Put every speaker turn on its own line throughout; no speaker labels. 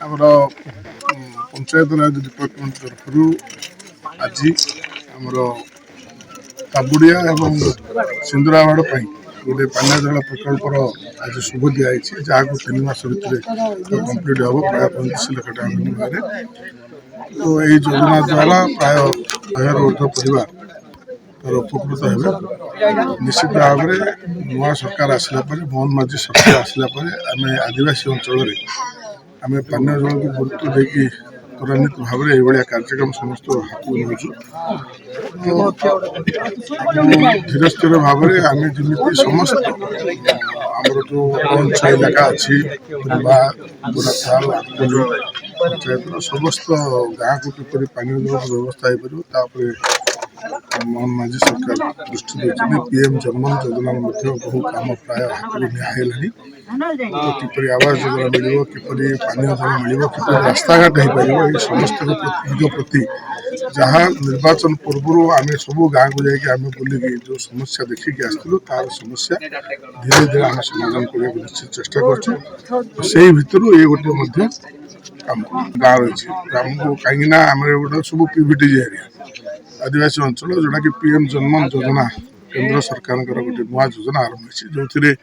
आमर पंचायत राज डिपार्टमेंट तरफ आज आमर काबुड़िया एवं सिंदुराबाड़ गोटे पानी जल प्रकल्पर आज शुभ दिखाई जहाँ को 3 मास भितर कम्प्लीट हम प्राय 35 लाख टका विनिमय। तो यही योजना द्वारा प्राय 100 ऊर्ध परिवार तर उपकृत है। निश्चित भाव में नुआ सरकार आसला मोहन माझी सरकार आसला आम आदिवासी अंचल आम पानी जल को गुरुत्व देकी त्वरान्वित भाव में यह कार्यक्रम समस्त हाथ में धीरे स्थिर भाव में आम जमी समस्त आमर जो अंच इलाका अच्छी पंचायत समस्त गाँव को किपर पानी जल व्यवस्था हो पार मोहन माझी सरकार दृष्टि देते पीएम जनमन योजना बहु कम प्राय हाथ में निआला। तो किपर आवास योजना मिल किपर पानी जल मिल कि रास्ता घाट हो पार ये समस्त प्रति जहाँ निर्वाचन पूर्व आम सब गाँव को जामें बुलिकी जो समस्या देखिकी आसलु तार समस्या धीरे धीरे आम समाधान करने निश्चित चेष्टा कर भितर ये गोटे कम गाँव रही ग्राम को कहीं आम गोटे सब पीवीटी एरिया आदिवासी अंचल जोटा कि पीएम जनमन योजना केंद्र सरकार गोटे नुआ योजना आरंभ हो जो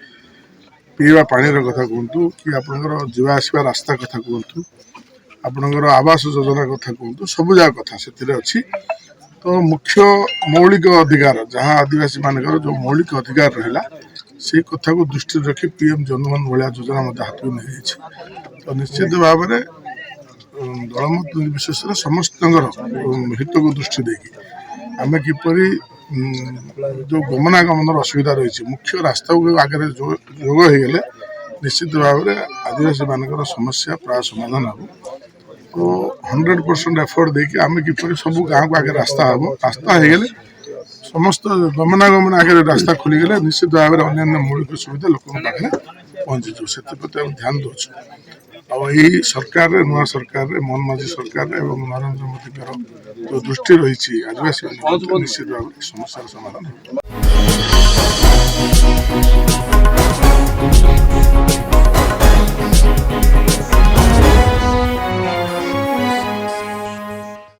पीवा पानी कथा कहतु कि आपंकर जावासवा रास्ता कथा कहतु आपंकर आवास योजना कथा कहतु सब जगह कथा से अच्छी। तो मुख्य मौलिक अधिकार जहाँ आदिवासी मानकर जो मौलिक अधिकार रहा से कथा को दृष्टि रखी पीएम जनमन भाया योजना हाथ में नहीं। तो निश्चित भाव में दलमत निर्विशेष समस्त हित को दृष्टि देकी आम किपर जो गमनागमन असुविधा रही मुख्य रास्ता को आगे जोग हो गले निश्चित भाव में आदिवासी मान समस्या प्राय समाधान हम। तो 100% एफर्ट देकी आम किपर सब गाँव को आगे रास्ता हम रास्ता हो गले समस्त गमनागमन आगे रास्ता खोलीगले निश्चित भाव में अन्य मौलिक सुविधा लोक पाखे पहुँची जो से ध्यान दौ। यही सरकार नुआ सरकार मोहन माझी सरकार एवं नरेंद्र मोदी जो दृष्टि रही आदिवासी निश्चित भाव में समस्या समाधान।